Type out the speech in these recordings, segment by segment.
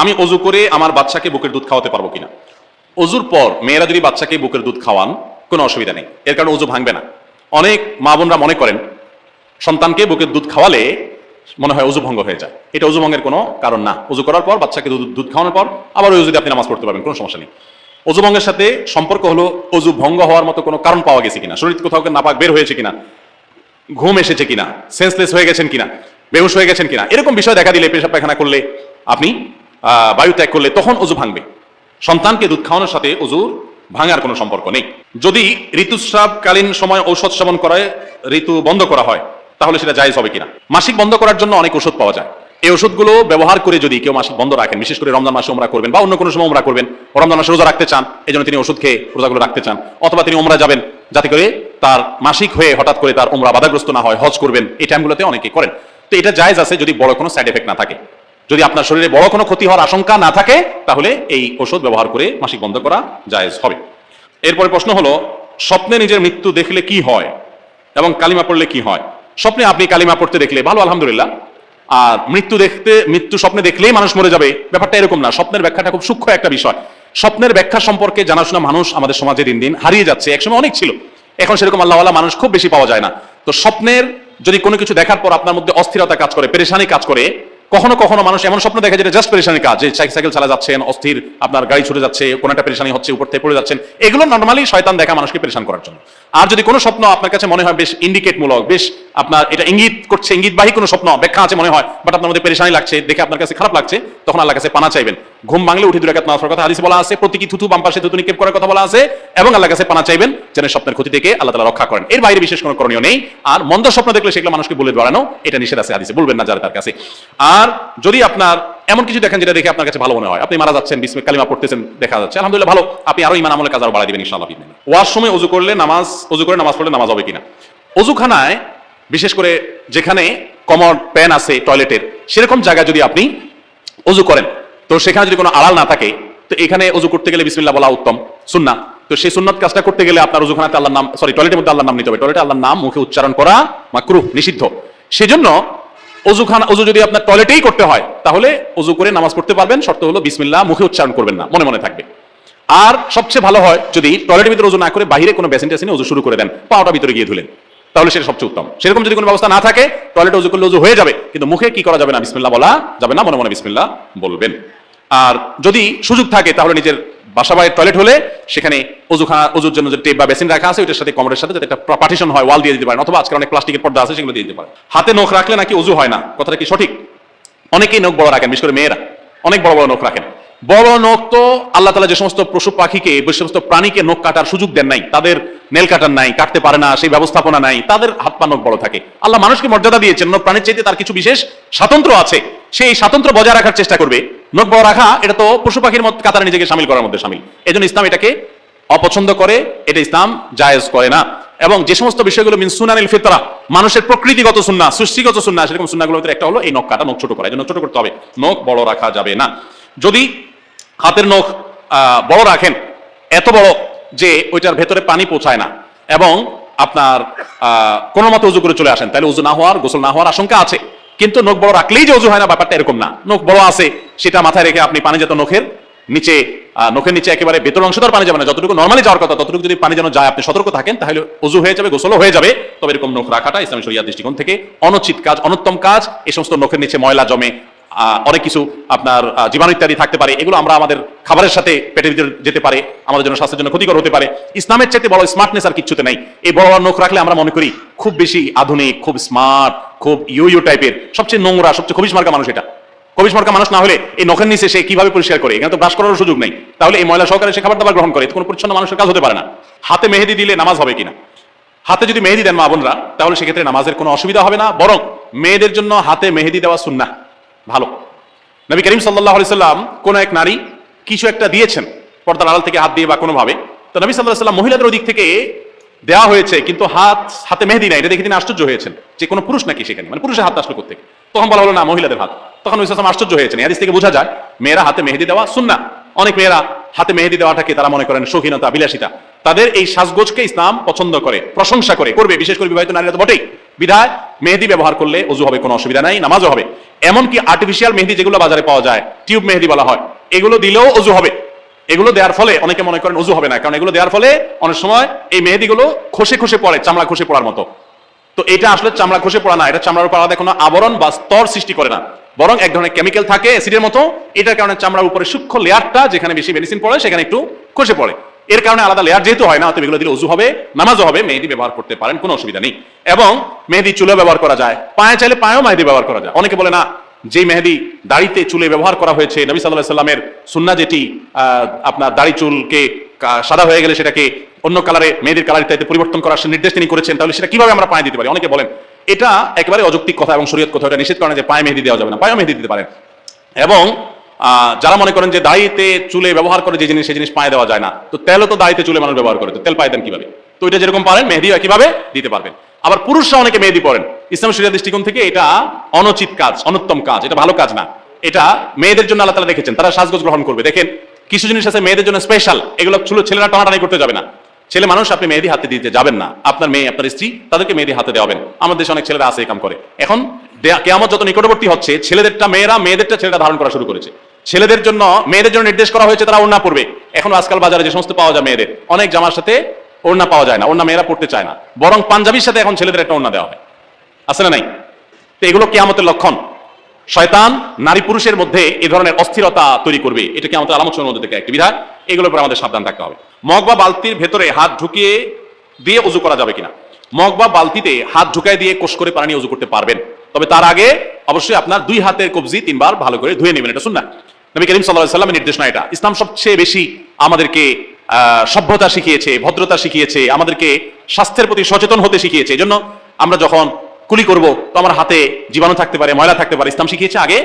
আমি অজু করে আমার বাচ্চাকে বুকের দুধ খাওয়াতে পারবো কিনা? অজুর পর মেয়েরা যদি বাচ্চাকে বুকের দুধ খাওয়ান কোনো অসুবিধা নেই, এর কারণে অজু ভাঙবে না। অনেক মা বোনরা মনে করেন সন্তানকে বুকের দুধ খাওয়ালে মনে হয় অজু ভঙ্গ হয়ে যায়। এটা অজু ভঙ্গের কোনো কারণ না। অজু করার পর বাচ্চাকে দুধ খাওয়ানোর পর আবার ওই যদি আপনি নামাজ পড়তে পারবেন, কোনো সমস্যা নেই। অজু ভঙ্গের সাথে সম্পর্ক হলো অজু ভঙ্গ হওয়ার মতো কোনো কারণ পাওয়া গেছে কিনা, শরীর কোথাও নাপাক বের হয়েছে কিনা, ঘুম এসেছে কিনা, সেন্সলেস হয়ে গেছেন কিনা, বেহুশ হয়ে গেছেন কিনা, এরকম বিষয় দেখা দিলে, পেশাব পায়খানা করলে, আপনি বায়ু ত্যাগ করলে তখন অজু ভাঙবে। সন্তানকে দুধ খাওয়ানোর সাথে অজুর ভাঙার কোনো সম্পর্ক নেই। যদি ঋতুস্রাবকালীন সময় ঔষধ সেবন করায় ঋতু বন্ধ করা হয় তাহলে সেটা জায়েজ হবে কিনা? মাসিক বন্ধ করার জন্য অনেক ওষুধ পাওয়া যায়। এই ওষুধগুলো ব্যবহার করে যদি কেউ মাসিক বন্ধ রাখেন, বিশেষ করে রমজান মাসে উমরা করবেন বা অন্য কোনো সময় উমরা করবেন, রমজান মাসে রোজা রাখতে চান, এই জন্য তিনি ওষুধ খেয়ে রোজাগুলো রাখতে চান, অথবা তিনি উমরা যাবেন যাতে করে তার মাসিক হয়ে হঠাৎ করে তার উমরা বাধাগ্রস্ত না হয়, হজ করবেন, এই টাইমগুলোতে অনেকে করেন। তো এটা জায়েজ আছে যদি বড় কোনো সাইড এফেক্ট না থাকে। যদি আপনার শরীরে বড় কোনো ক্ষতি হওয়ার আশঙ্কা না থাকে তাহলে এই ওষুধ ব্যবহার করে মাসিক বন্ধ করা জায়েজ হবে। এরপরে প্রশ্ন হলো, স্বপ্নে নিজের মৃত্যু দেখলে কি হয় এবং কালিমা পড়লে কি হয়? স্বপ্নে আপনি কালিমা পড়তে দেখলে ভালো, আলহামদুলিল্লাহ। আর মৃত্যু স্বপ্নে দেখলেই মানুষ মরে যাবে, ব্যাপারটা এরকম না। স্বপ্নের ব্যাখ্যাটা খুব সূক্ষ্ম একটা বিষয়। স্বপ্নের ব্যাখ্যা সম্পর্কে জানাশোনা মানুষ আমাদের সমাজে দিন দিন হারিয়ে যাচ্ছে। একসময় অনেক ছিল, এখন সেরকম আল্লাহওয়ালা মানুষ খুব বেশি পাওয়া যায় না। তো স্বপ্নের যদি কোনো কিছু দেখার পর আপনার মধ্যে অস্থিরতা কাজ করে, পেরেশানি কাজ করে, কখনো কখনো মানুষ এমন স্বপ্ন দেখে যেটা জাস্ট পেরেশানির কাজ, যে সাইকেল চালা যাচ্ছেন, অস্থির, আপনার গাড়ি ছুটে যাচ্ছে, কোনো একটা পেরেশানি হচ্ছে, উপর থেকে পড়ে যাচ্ছেন, এগুলো নর্মালি শয়তান দেখা মানুষকে পেরেশান করার জন্য। আর যদি কোনো স্বপ্ন আপনার কাছে মনে হয় বেশ ইন্ডিকেটমূলক, বেশ আপনার এটা ইঙ্গিত করছে, ইঙ্গিতবাহী কোনো স্বপ্ন ব্যাখ্যা আছে মনে হয়, বাট আপনার মধ্যে পেরেশানি লাগছে, দেখে আপনার কাছে খারাপ লাগছে, তখন আল্লাহর কাছে পানা চাইবেন। ঘুম ভাঙলে উঠে 2 রাকাত নামাজ পড়ার কথা হাদিসে বলা আছে, প্রতীকী থুতু বাম পাশে থুতু নিক্ষেপ করার কথা বলা আছে, এবং আল্লাহর কাছে পানা চাইবেন যেন স্বপ্নের ক্ষতি থেকে আল্লাহ তাআলা রক্ষা করেন। এর বাইরে বিশেষ কোনো করণীয় নেই। আর মন্দ স্বপ্ন দেখলে সেগুলো মানুষকে বলে বাড়ানো, এটা নিষেধ আছে হাদিসে, বলবেন না যারা তার কাছে। আর যদি আপনার এমন কিছু দেখেন যেটা দেখে আপনার কাছে ভালো মনে হয়, আপনি মারা যাচ্ছেন, বিসমিল্লাহ কালিমা পড়তেছেন, দেখা যাচ্ছে আলহামদুলিল্লাহ ভালো, আপনি আরো ঈমান আমলের কাজ আরো বাড়াই দিবেন ইনশাআল্লাহ। ওয়াশরুমে অজু করে নামাজ পড়লে নামাজ হবে কিনা? অজুখানায় বিশেষ করে যেখানে কমন প্যান আছে টয়লেটের, সেরকম জায়গায় যদি আপনি অজু করেন, তো সেখানে যদি কোনো আড়াল না থাকে, তো এখানে অজু করতে গেলে বিসমিল্লাহ বলা উত্তম, সুন্নাহ। তো সেই সুন্নাত কাজটা করতে গেলে আপনার অজুখানাতে আল্লাহর নাম, টয়লেটের মধ্যে আল্লাহর নাম নিতে হবে। টয়লেটে আল্লাহর নাম মুখে উচ্চারণ করা মাকরুহ, নিষিদ্ধ। সেজন্য অজু যদি আপনার টয়লেটেই করতে হয় তাহলে অজু করে নামাজ পড়তে পারবেন, শর্ত হলো বিসমিল্লাহ মুখে উচ্চারণ করবেন না, মনে মনে থাকবে। আর সবচেয়ে ভালো হয় যদি টয়লেটের ভিতরে অজু না করে বাইরে কোনো বেসিন টেসিনে অজু শুরু করে দেন, পাওয়াটা ভিতরে গিয়ে ধুলেন, তাহলে সেটা সবচেয়ে উত্তম। সেরকম যদি কোনো ব্যবস্থা না থাকে, টয়লেটে অজু করলে অজু হয়ে যাবে, কিন্তু মুখে কি করা যাবে না, বিসমিল্লাহ বলা যাবে না, মনে মনে বিসমিল্লাহ বলবেন। আর যদি সুযোগ থাকে তাহলে নিজের বাসা বাড়ির টয়লেট হলে সেখানে অজুর জন্য যে টেপ বা বেসিন রাখা আছে ওইটার সাথে কমরের সাথে যাতে একটা পার্টিশন হয়, ওয়াল দিয়ে দিতে পারেন, অথবা আজকাল অনেক প্লাস্টিকের পর্দা আছে সেগুলো দিয়ে দিতে পারেন। হাতে নখ রাখলে নাকি অজু হয় না, কথাটা কি সঠিক? অনেকেই নখ বড় রাখেন, বিশেষ করে মেয়েরা অনেক বড় বড় নখ রাখেন। বড় নখ তো আল্লাহ তাআলা যে সমস্ত পশু পাখিকে, যে সমস্ত প্রাণীকে নখ কাটার সুযোগ দেন নাই, তাদের নেল কাটার নাই, কাটতে পারে না, সেই ব্যবস্থাপনা নাই, তাদের হাত পা নখ বড় থাকে। আল্লাহ মানুষকে মর্যাদা দিয়েছেন, নখ প্রাণীর চাইতে তার কিছু বিশেষ স্বাতন্ত্র আছে, সেই স্বাতন্ত্র বজায় রাখার চেষ্টা করবে। নখ বড় রাখা এটা তো পশু পাখির মধ্যে কাতারে নিজেকে শামিল করার মধ্যে শামিল। এজন্য ইসলাম এটাকে অপছন্দ করে, এটা ইসলাম জায়েজ করে না। এবং যে সমস্ত বিষয়গুলো মিন সুনানিল ফিতরা, মানুষের প্রকৃতিগত সুন্নাহ, সৃষ্টিগত সুন্নাহ, সেরকম সুন্নাহগুলোর ভিতরে একটা হলো এই নখ কাটা, নখ ছোট করা। এজন্য ছোট করতে হবে, নখ বড় রাখা যাবে না। যদি হাতের নখ বড় রাখেন, এত বড় যে ওইটার ভেতরে পানি পৌঁছায় না, এবং আপনার কোনো মতো উজু করে চলে আসেন, তাহলে উজু না হওয়ার, গোসল না হওয়ার আশঙ্কা আছে। কিন্তু নখ বড় রাখলেই যে উজু হয় না, ব্যাপারটা এরকম না। নখ বড় আছে সেটা মাথায় রেখে আপনি পানি যেত নখের নিচে একেবারে ভেতর অংশটার পানি যাবে না, যতটুকু নরমালি যাওয়ার কথা ততটুকু যদি পানি যেন যায়, আপনি সতর্ক থাকেন, তাহলে উজু হয়ে যাবে, গোসলও হয়ে যাবে। তবে এরকম নখ রাখাটা ইসলামী শরিয়াত দৃষ্টিকোণ থেকে অনুচিত কাজ, অনুত্তম কাজ। এই সমস্ত নখের নিচে ময়লা জমে, অনেক কিছু আপনার জীবাণু ইত্যাদি থাকতে পারে, এগুলো আমরা আমাদের খাবারের সাথে পেটের ভিতরে যেতে পারে, আমাদের জন্য স্বাস্থ্যের জন্য ক্ষতিকর হতে পারে। ইসলামের চাইতে বড় স্মার্টনেস আর কিচ্ছুতে নাই। এই বড় নখ রাখলে আমরা মনে করি খুব বেশি আধুনিক, খুব স্মার্ট, খুব ইউ টাইপের, সবচেয়ে নোংরা, সবচেয়ে খবিশ মার্কা মানুষ। এটা খবিশ মার্কা মানুষ না হলে এই নখের নিচে সে কিভাবে পরিষ্কার করে? এখানে তো ব্রাশ করার সুযোগ নেই, তাহলে এই ময়লা সহকারে সে খাবার দাবার গ্রহণ করে, কোনো পরিচ্ছন্ন মানুষের কাজ হতে পারে না। হাতে মেহেদি দিলে নামাজ হবে কিনা? হাতে যদি মেহেদি দেন মা বোনরা, তাহলে সেক্ষেত্রে নামাজের কোনো অসুবিধা হবে না, বরং মেয়েদের জন্য হাতে মেহেদি দেওয়া সুন্নাহ, ভালো। নবী করিম সাল্লাল্লাহু আলাইহি সাল্লাম কোন এক নারী কিছু একটা দিয়েছেন পর্দার আড়াল থেকে হাত দিয়ে বা কোনোভাবে, তো নবী সাল্লাল্লাহু আলাইহি সাল্লাম মহিলাদের ওদিক থেকে দেওয়া হয়েছে কিন্তু হাতে মেহেদি নাই, এটা দেখে তিনি আশ্চর্য হয়েছেন যে কোনো পুরুষ নাকি সেখানে, মানে পুরুষের হাত আসলো কোথেকে? তখন বলা হলো না, মহিলাদের হাত। তখন নবী সাল্লাল্লাহু আলাইহি ওয়াসাল্লাম আশ্চর্য হয়েছেন। এই হাদিস থেকে বোঝা যায় মেয়েরা হাতে মেহেদি দেওয়া সুন্নাহ। অনেক মেয়েরা হাতে মেহেদি দেওয়াটাকে তারা মনে করেন শৌখিনতা, বিলাসিতা। তাদের এই সাজগোজকে ইসলাম পছন্দ করে, প্রশংসা করবে, বিশেষ করে বিবাহিত নারীরা তো বটেই। বিধায় মেহেদি ব্যবহার করলে ওযু হবে, কোনো অসুবিধা নাই, নামাজও হবে। এমনকি আর্টিফিশিয়াল মেহেদি যেগুলো বাজারে পাওয়া যায়, টিউব মেহেদি বলা হয়, এগুলো দিলেও ওযু হবে। এগুলো দেওয়ার ফলে অনেকে মনে করেন ওযু হবে না, কারণ এগুলো দেওয়ার ফলে অনেক সময় এই মেহেদিগুলো খসে খসে পড়ে, চামড়া খসে পড়ার মতো। তো এটা আসলে চামড়া খসে পড়া না, এটা চামড়ার উপর আলাদা কোনো আবরণ বা স্তর সৃষ্টি করে না, বরং এক ধরনের কেমিক্যাল থাকে অ্যাসিডের মতো, এটার কারণে চামড়ার উপরে সূক্ষ্ম লেয়ারটা যেখানে বেশি মেডিসিন পড়ে সেখানে একটু খসে পড়ে, এর কারণে আলাদা লেয়ার যেহেতু হয় না, অতএব এগুলো দিলে ওযু হবে, নামাজও হবে। মেহেদি ব্যবহার করতে পারেন, কোনো অসুবিধা নেই। এবং মেহেদি চুলে ব্যবহার করা যায়, পায়ে চাইলে পায়েও মেহেদি ব্যবহার করা যায়। অনেকে বলে না, যে মেহেদি দাড়িতে চুলে ব্যবহার করা হয়েছে, নবী সাল্লাল্লাহু আলাইহি সাল্লামের সুন্নাহ যেটি আপনার দাড়ি চুলকে সাদা হয়ে গেলে সেটাকে অন্য কালারে মেহেদির কালার ইত্যাদি পরিবর্তন করার নির্দেশ তিনি করেছেন, তাহলে সেটা কিভাবে আমরা পায়ে দিতে পারি? অনেকে বলেন এটা একেবারে অযৌক্তিক কথা এবং শরীয়ত কথা, এটা নিষেধ করে যে পায়ে মেহেদি দেওয়া যাবে না, পায়েও মেহেদি দিতে পারেন। এবং যারা মনে করেন যে দাড়িতে চুলে ব্যবহার করে যে জিনিস, সেই জিনিস পায়ে দেওয়া যায় না, তো তেলও তো দাড়িতে চুলে মানুষ ব্যবহার করে, তো তেল পায়ে দেন কিভাবে? তো এটা যেরকম পারেন মেহেদিও একইভাবে দিতে পারবেন। আবার পুরুষরা অনেকে মেহেদি পড়েন, ইসলাম শরীয়তের দৃষ্টিকোণ থেকে এটা অনুচিত কাজ, অনুত্তম কাজ, এটা ভালো কাজ না। এটা মেয়েদের জন্য আল্লাহ তাআলা রেখেছেন, তারা সাজগোজ গ্রহণ করবে। দেখেন কিছু জিনিস আছে মেয়েদের জন্য স্পেশাল, এগুলো ছেলেরা টানাটানি করতে যাবে না। ছেলে মানুষ, আপনি মেহেদি হাতে দিতে যাবেন না, আপনার মেয়ে আপনার স্ত্রী তাদেরকে মেহেদি হাতে দেওয়াবেন। আমাদের দেশে অনেক ছেলেরা আছে এই কাম করে। এখন কিয়ামত যত নিকটবর্তী হচ্ছে, ছেলেদেরটা মেয়েরা, মেয়েদেরটা ছেলেরা ধারণ করা শুরু করেছে। ছেলেদের জন্য, মেয়েদের জন্য নির্দেশ করা হয়েছে তারা ওড়না পরবে। এখন আজকাল বাজারে যে সমস্ত পাওয়া যায় মেয়েদের, অনেক জামার সাথে ওড়না পাওয়া যায় না, ওড়না মেয়েরা পড়তে চায় না, বরং পাঞ্জাবির সাথে এখন ছেলেদের একটা ওড়না দেওয়া হয়, আছে না নাই? তো এগুলো কিয়ামতের লক্ষণ। শয়তান নারী পুরুষের মধ্যে এই ধরনের অস্থিরতা তৈরি করবে, এটা কিয়ামতের আলামতের মধ্যে থেকে একটি বিধান। এগুলোর উপর আমাদের সাবধান থাকতে হবে। মগ বা বালতির ভেতরে হাত ঢুকিয়ে দিয়ে ওযু করা যাবে কিনা? মগ বা বালতিতে হাত ঢুকায় দিয়ে কোষ করে পানি নিয়ে ওযু করতে পারবেন, তবে তার আগে অবশ্যই আপনার দুই হাতের কবজি 3 বার ভালো করে ধুয়ে নেবেন, এটা সুন্নাহ। নবী করিম সাল্লাল্লাহু আলাইহি ওয়াসাল্লামের নির্দেশনা এটা। ইসলাম সবচেয়ে বেশি আমাদেরকে সভ্যতা শিখিয়েছে, ভদ্রতা শিখিয়েছে, আমাদেরকে স্বাস্থ্যের প্রতি সচেতন হতে শিখিয়েছে। এই জন্য আমরা যখন কুলি করব, তো আমার হাতে জীবাণু থাকতে পারে, ময়লা থাকতে পারে, ইসলাম শিখিয়েছে আগে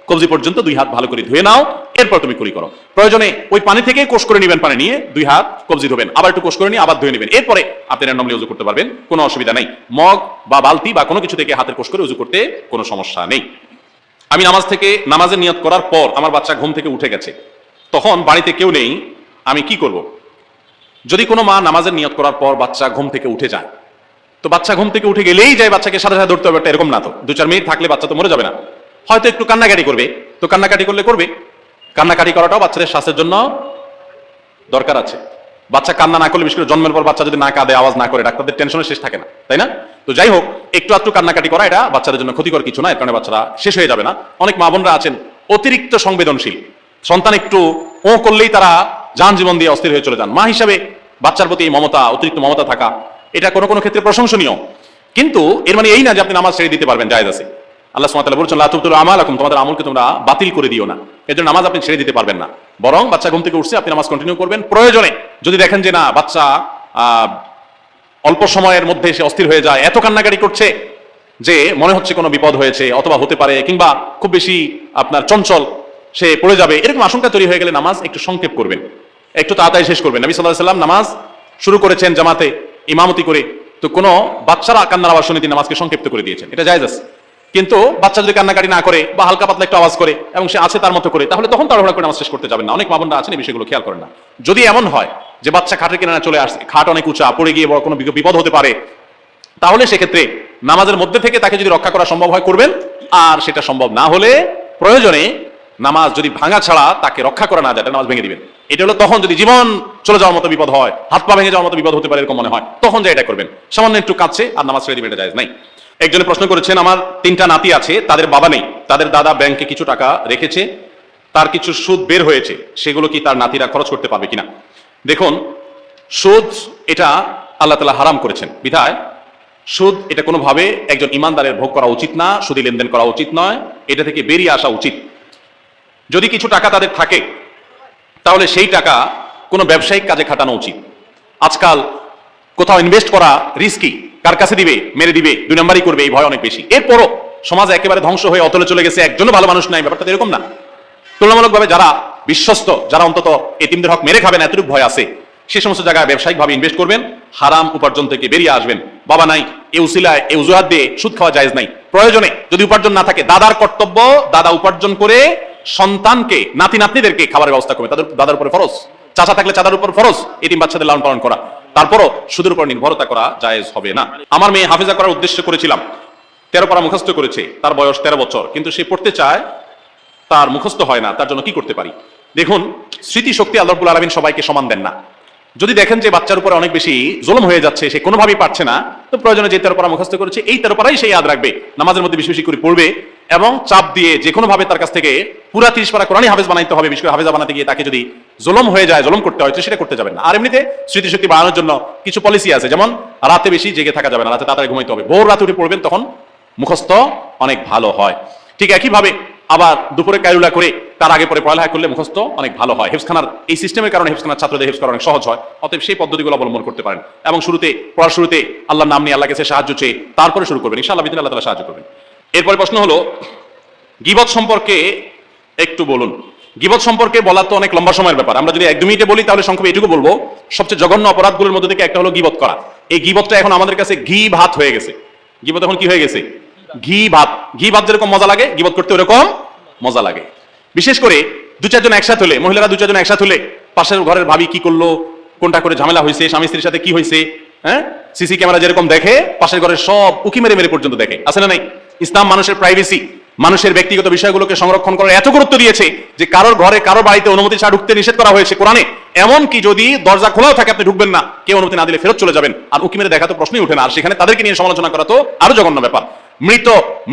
কবজি পর্যন্ত 2 হাত ভালো করে ধুয়ে নাও, এরপর তুমি কুলি করো। প্রয়োজনে ওই পানি থেকে কোষ করে নেবেন, পানি নিয়ে 2 হাত কবজি ধোবেন, আবার একটু কোষ করে নিয়ে আবার ধুয়ে নেবেন, এরপরে আপনি র্যান্ডমলি ওযু করতে পারবেন, কোনো অসুবিধা নেই। মগ বা বালতি বা কোনো কিছু থেকে হাতের কোষ করে ওযু করতে কোনো সমস্যা নেই। আমি নামাজের নিয়ত করার পর আমার বাচ্চা ঘুম থেকে উঠে গেছে, তখন বাড়িতে কেউ নেই, আমি কি করব? যদি কোনো মা নামাজের নিয়ত করার পর বাচ্চা ঘুম থেকে উঠে যায়, তো বাচ্চা ঘুম থেকে উঠে গেলেই যায় বাচ্চাকে সাথে সাথে ধরতে হবে, এরকম না। তো 2-4 মিনিট থাকলে বাচ্চা তো মরে যাবে না, হয়তো একটু কান্নাকাটি করবে, তো কান্নাকাটি করবে। কান্নাকাটি করাটাও বাচ্চাদের স্বাস্থ্যের জন্য দরকার আছে। বাচ্চা কান্না না করলে, বিশেষ করে জন্মের পর বাচ্চা যদি না কাঁদে, আওয়াজ না করে, ডাক্তারদের টেনশনের শেষ থাকে না, তাই না? তো যাই হোক, একটু আধটু কান্নাকাটি করা এটা বাচ্চাদের জন্য ক্ষতিকর কিছু না, এর কারণে বাচ্চারা শেষ হয়ে যাবে না। অনেক মা বোনরা আছেন অতিরিক্ত সংবেদনশীল, সন্তান একটু ও করলেই তারা যান জীবন দিয়ে অস্থির হয়ে চলে যান। মা হিসাবে বাচ্চার প্রতি এই মমতা, অতিরিক্ত মমতা থাকা, এটা কোনো কোনো ক্ষেত্রে প্রশংসনীয়, কিন্তু এর মানে এই না যে আপনি নামাজ ছেড়ে দিতে পারবেন, জায়েজ আছে। আল্লাহ সুবহানাহু ওয়া তাআলা বলেছেন, লা তুবতিলু আমালাকুম, তোমাদের আমলকে তোমরা বাতিল করে দিও না। এর জন্য নামাজ আপনি ছেড়ে দিতে পারবেন না, বরং বাচ্চা ঘুম থেকে উঠছে, আপনি নামাজ কন্টিনিউ করবেন। প্রয়োজনে যদি দেখেন যে না, বাচ্চা অল্প সময়ের মধ্যে সে অস্থির হয়ে যায়, এত কান্নাকাটি করছে যে মনে হচ্ছে কোনো বিপদ হয়েছে অথবা হতে পারে, কিংবা খুব বেশি আপনার চঞ্চল, সে পড়ে যাবে, এরকম আশঙ্কা তৈরি হয়ে গেলে নামাজ একটু সংক্ষেপ করবেন, একটু তাড়াতাড়ি শেষ করবেন। নবী সাল্লাল্লাহু আলাইহি ওয়াসাল্লাম নামাজ শুরু করেছেন জামাতে ইমামতি করে, তো কোনো বাচ্চারা কান্নার আওয়াজ শুনে তিনি নামাজকে সংক্ষিপ্ত করে দিয়েছেন, এটা জায়েজ আছে। কিন্তু বাচ্চা যদি কান্নাকাটি না করে বা হালকা পাতলা একটু আওয়াজ করে এবং সে আছে তার মতো করে, তাহলে তখন তাড়াহুড়া করে নামাজ শেষ করতে যাবেন না। অনেক মা বোনরা আছেন এই বিষয়গুলো খেয়াল করেন না। যদি এমন হয় যে বাচ্চা খাটের কিনারে চলে আসছে, খাট অনেক উঁচা, পড়ে গিয়ে বড় কোনো বিপদ হতে পারে, তাহলে সেক্ষেত্রে নামাজের মধ্যে থেকে তাকে যদি রক্ষা করা সম্ভব হয় করবেন, আর সেটা সম্ভব না হলে প্রয়োজনে নামাজ যদি ভাঙা ছাড়া তাকে রক্ষা করা না যায়, নামাজ ভেঙে দিবেন। এটা হলো তখন যদি জীবন চলে যাওয়ার মতো বিপদ হয়, হাত পা ভেঙে যাওয়ার মতো বিপদ হতে পারে এরকম মনে হয়, তখন যে এটা করবেন। সামান্য একটু কাঁদছে আর নামাজ ছেড়ে দিবেন, এটা জায়েজ নাই। একজনে প্রশ্ন করেছেন, আমার 3টা নাতি আছে, তাদের বাবা নেই, তাদের দাদা ব্যাংকে কিছু টাকা রেখেছে, তার কিছু সুদ বের হয়েছে, সেগুলো কি তার নাতিরা খরচ করতে পারবে কিনা? দেখুন, সুদ এটা আল্লাহ তাআলা হারাম করেছেন, বিধায় সুদ এটা কোনোভাবে একজন ইমানদারের ভোগ করা উচিত না, সুদী লেনদেন করা উচিত নয়, এটা থেকে বেরিয়ে আসা উচিত। যদি কিছু টাকা তাদের থাকে তাহলে সেই টাকা কোনো ব্যবসায়িক কাজে খাটানো উচিত। আজকাল কোথাও ইনভেস্ট করা রিস্কি, কার কাছে দিবে, মেরে দিবে, 2 নম্বরই করবে, এই ভয় অনেক বেশি। এরপরও সমাজ একেবারে ধ্বংস হয়ে অতলে চলে গেছে, একজনও ভালো মানুষ নাই, ব্যাপারটা এরকম না। তুলনামূলকভাবে যারা বিশ্বস্ত, যারা অন্তত এতিমদের হক মেরে খাবে না, এতটুকু ভয় আছে, সে সমস্ত জায়গায় ব্যবসায়িকভাবে ইনভেস্ট করবেন, হারাম উপার্জন থেকে বেরিয়ে আসবেন। বাবা নাই, এই উসিলায়, এই অজুহাত দিয়ে সুদ খাওয়া জায়েজ নাই। প্রয়োজনে যদি উপার্জন না থাকে, দাদার কর্তব্য দাদা উপার্জন করে সন্তানকে, নাতি নাতনিদেরকে খাবারের ব্যবস্থা করবে, তাদের দাদার উপরে ফরজ। চাচা থাকলে চাচার উপর ফরজ এতিম বাচ্চাদের লালন পালন করা। তারপরও সুদের উপর নির্ভরতা করা জায়েজ হবে না। আমার মেয়ে হাফেজা করার উদ্দেশ্য করেছিলাম, 13 পারা মুখস্থ করেছে, তার বয়স 13 বছর, কিন্তু সে পড়তে চায়, তার মুখস্থ হয় না, তার জন্য কি করতে পারি? দেখুন, স্মৃতিশক্তি আল্লাহ রাব্বুল আলামিন সবাইকে সমান দেন না। যদি দেখেন যে বাচ্চার উপরে অনেক বেশি জুলুম হয়ে যাচ্ছে, সে কোনোভাবেই পারছে না, তো প্রয়োজনে যে 13 পারা মুখস্থ করেছে এই 13 পারাই সে ইয়াদ রাখবে, নামাজের মধ্যে বেশি বেশি করে পড়বে, এবং চাপ দিয়ে যে কোনো ভাবে তার কাছ থেকে পুরা 30 পারা কোরআনই হাফেজ বানাইতে হবে। বিশেষ করে হাফেজা বানাতে গিয়ে তাকে যদি জুলুম হয়ে যায়, জুলুম করতে হয়, তো সেটা করতে যাবেন না। আর এমনিতে স্মৃতিশক্তি বাড়ানোর জন্য কিছু পলিসি আছে, যেমন রাতে বেশি জেগে থাকা যাবে না, রাতে তাড়াতাড়ি ঘুমাইতে হবে, ভোর রাতে উঠে পড়বেন, তখন মুখস্থ অনেক ভালো হয়। ঠিক একইভাবে আবার দুপুরে কায়রুলা করে তার আগে পরে পড়ালেখা করলে মুখস্থ অনেক ভালো হয়। হেফজখানার এই সিস্টেমের কারণে হেফজখানার ছাত্রদের হেফজ করা অনেক সহজ হয়। অতএব সেই পদ্ধতিগুলো অবলম্বন করতে পারেন, এবং পড়ার শুরুতে আল্লাহর নাম নিয়ে আল্লাহর কাছে সাহায্য চেয়ে তারপরে শুরু করবেন, ইনশাআল্লাহ বিদিন আল্লাহ তাআলা সাহায্য করবেন। এরপরে প্রশ্ন হলো, গীবত সম্পর্কে একটু বলুন। গীবত সম্পর্কে বলা তো অনেক লম্বা সময়ের ব্যাপার, আমরা যদি 1-2 মিনিটে বলি তাহলে সংক্ষেপে এটুকু বলবো, সবচেয়ে জঘন্য অপরাধগুলোর মধ্যে থেকে একটা হলো গীবত করা। এই গীবতটা এখন আমাদের কাছে ঘি ভাত হয়ে গেছে। গীবত এখন কি হয়ে গেছে? ঘি ভাত। ঘি ভাত যেরকম মজা লাগে, গীবত করতে ওরকম মজা লাগে। বিশেষ করে 2-4 জন একসাথে হলে, মহিলারা 2-4 জন একসাথে হলে, পাশের ঘরের ভাবি কি করলো, কোনটা করে ঝামেলা হয়েছে, স্বামী স্ত্রীর সাথে কি হয়েছে, হ্যাঁ, সিসি ক্যামেরা যেরকম দেখে, পাশের ঘরের সব উকি মেরে মেরে পর্যন্ত দেখে, আছে না নাই? ইসলাম মানুষের প্রাইভেসি, মানুষের ব্যক্তিগত বিষয়গুলোকে সংরক্ষণ করার এত গুরুত্ব দিয়েছে যে কারোর ঘরে, কারো বাড়িতে অনুমতি ছাড়া ঢুকতে নিষেধ করা হয়েছে কোরআনে। এমন কি যদি দরজা খোলাও থাকে আপনি ঢুকবেন না, কেউ অনুমতি না দিলে ফেরত চলে যাবেন। আর উকি মেরে দেখা তো প্রশ্নই উঠে না, আর সেখানে তাদেরকে নিয়ে সমালোচনা করা তো আরো জঘন্য ব্যাপার।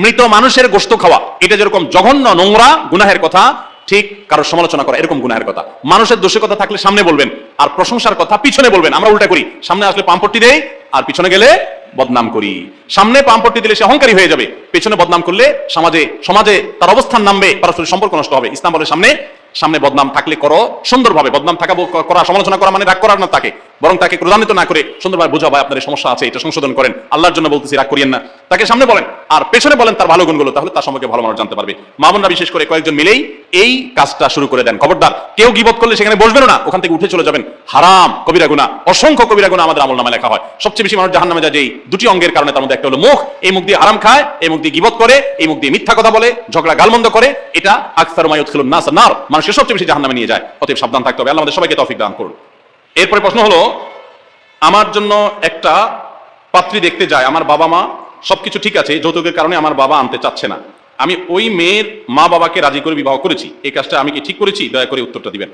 মৃত মানুষের গোশত খাওয়া, এটা যেরকম জঘন্য নোংরা গুনাহের কথা, ঠিক কারোর সমালোচনা করা এরকম গুনাহের কথা। মানুষের দোষের কথা থাকলে সামনে বলবেন, আর প্রশংসার কথা পিছনে বলবেন। আমরা উল্টা করি, সামনে আসলে পাম্পট্টি দেই, আর পিছনে গেলে বদনাম করি। সামনে পাম্পট্টি দিলে সে অহংকারী হয়ে যাবে, পেছনে বদনাম করলে সমাজে তার অবস্থান নামবে, পারস্পরিক সম্পর্ক নষ্ট হবে। ইসলাম বলে সামনে বদনাম থাকলে করো সুন্দরভাবে। বদনাম করা, সমালোচনা করা মানে রাগ করার না তাকে, বরং তাকে ক্রোধান্বিত না করে সুন্দরভাবে বোঝা, ভাই আপনার সমস্যা আছে, এটা সংশোধন করেন, আল্লাহর জন্য বলতেছি, রাগ করিয়েন না। তাকে সামনে বলেন, আর পেছনে বলেন তার ভালো গুণগুলো, তাহলে তার সম্পর্কে ভালো মানুষ জানতে পারবে। মা বোনরা বিশেষ করে কয়েকজন মিলেই এই কাজটা শুরু করে দেন। খবরদার, কেউ গীবত করলে সেখানে বসবেন না, ওখান থেকে উঠে চলে যাবেন। হারাম, কবিরা গুনাহ, অসংখ্য কবিরা গুনাহ আমাদের আমলনামায় লেখা হয়। সবচেয়ে বেশি মানুষ জাহান্নামে যায় যেই 2টি অঙ্গের কারণে, তার মধ্যে একটা হলো মুখ। এই মুখ দিয়ে হারাম খায়, এই মুখ দিয়ে গীবত করে, এই মুখ দিয়ে মিথ্যা কথা বলে, ঝগড়া গালমন্দ করে। এটা আকসারু মা ইউদখিলুন নাস নার, মানুষকে সবচেয়ে বেশি জাহান্নামে নিয়ে যায়। অতএব সাবধান থাকতে হবে। আল্লাহ আমাদের সবাইকে তৌফিক দান করুন। এরপরে প্রশ্ন হলো, আমার জন্য একটা পাত্রী দেখতে যায়, আমার বাবা মা সবকিছু ঠিক আছে, যৌতুকের কারণে আমার বাবা আনতে চাচ্ছে না। আমি ওই মেয়ের মা বাবাকে রাজি করে বিবাহ করেছি, এই কাজটা আমি কি ঠিক করেছি? দয়া করে উত্তরটা দিবেন।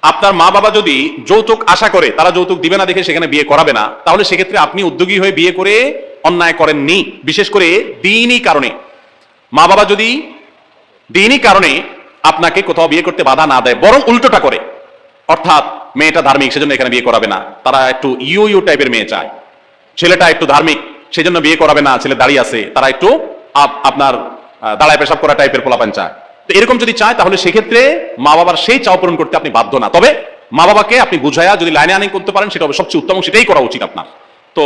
আপনার মা বাবা যদি যৌতুক আশা করে, তারা যৌতুক দিবে না দেখে সেখানে বিয়ে করাবে না, তাহলে সেক্ষেত্রে আপনি উদ্যোগী হয়ে বিয়ে করে অন্যায় করেননি। বিশেষ করে দ্বীনি কারণে, মা বাবা যদি দ্বীনি কারণে আপনাকে কোথাও বিয়ে করতে বাধা না দেয়, বরং উল্টোটা করে, অর্থাৎ মেয়েটা ধার্মিক সেজন্য এখানে বিয়ে করাবে না, তারা একটু ইউ টাইপের মেয়ে চায়, ছেলেটা একটু ধার্মিক সেজন্য বিয়ে করাবে না, ছেলে দাঁড়িয়ে আছে, তারা একটু আপনার দাঁড়ায় পেশাব করা টাইপের পোলাপান চায়, তো এরকম যদি চায় তাহলে সেক্ষেত্রে মা বাবার সেই চাও পূরণ করতে আপনি বাধ্য না। তবে মা বাবাকে আপনি বুঝাইয়া যদি লাইনে আনি করতে পারেন সেটা হবে সবচেয়ে উত্তম, সেটাই করা উচিত আপনার। তো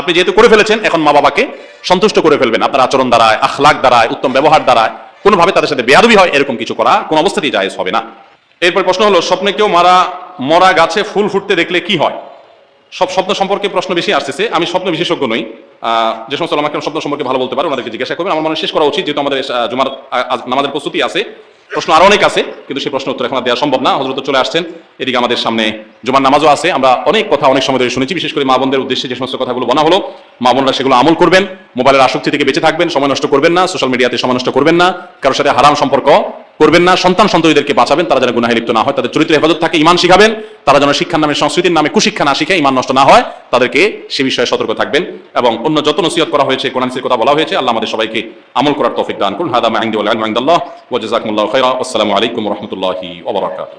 আপনি যেহেতু করে ফেলেছেন, এখন মা বাবাকে সন্তুষ্ট করে ফেলবেন আপনার আচরণ দ্বারায়, আখলাক দ্বারায়, উত্তম ব্যবহার দ্বারায়। কোনোভাবে তাদের সাথে বেয়াদবি হয় এরকম কিছু করা কোনো অবস্থাতেই জায়েজ হবে না। এরপর প্রশ্ন হলো, স্বপ্নে কেউ মরা গাছে ফুল ফুটতে দেখলে কি হয়? সব স্বপ্ন সম্পর্কে প্রশ্ন বেশি আসতেছে। আমি স্বপ্ন বিশেষজ্ঞ নই, যে সমস্ত আমাকে স্বপ্ন সম্পর্কে ভালো বলতে পারে ওনাদেরকে জিজ্ঞাসা করবেন। আমার মনে শেষ করা উচিত, যেহেতু আমাদের জুমার নামাজের প্রস্তুতি আছে। প্রশ্ন আরো অনেক আছে, কিন্তু সেই প্রশ্ন উত্তর এখন দেওয়া সম্ভব না। হযরত চলে আসছেন, এদিকে আমাদের সামনে জুমার নামাজও আছে। আমরা অনেক কথা অনেক সময় ধরে শুনেছি, বিশেষ করে মা বোনদের উদ্দেশ্যে যে সমস্ত কথাগুলো বলা হলো, মা বোনরা সেগুলো আমল করবেন, মোবাইলের আসক্তি থেকে বেঁচে থাকবেন, সময় নষ্ট করবেন না, সোশ্যাল মিডিয়াতে সময় নষ্ট করবেন না, কারোর সাথে হারাম সম্পর্ক করবেন না, সন্তানদেরকে বাঁচাবেন, তারা যেন গুনাহে লিপ্ত না হয়, তাদের চরিত্র হেফাজত থাকে, ঈমান শিখাবেন, তারা যেন শিক্ষার নামে, সংস্কৃতির নামে কুশিক্ষা না শিখে ঈমান নষ্ট না হয়, তাদেরকে সে বিষয়ে সতর্ক থাকবেন। এবং অন্য যত নসিহত করা হয়েছে, কোরআন হাদিসের কথা বলা হয়েছে, আল্লাহ আমাদের সবাইকে আমল করার তৌফিক দান করুন। হাদা মা ইনদি ওয়া লা ইলমা ইনদাল্লাহ ওয়া জাযাকুমুল্লাহু খাইরা। আসসালামু আলাইকুম ওয়া রাহমাতুল্লাহি ওয়া বারাকাতুহু।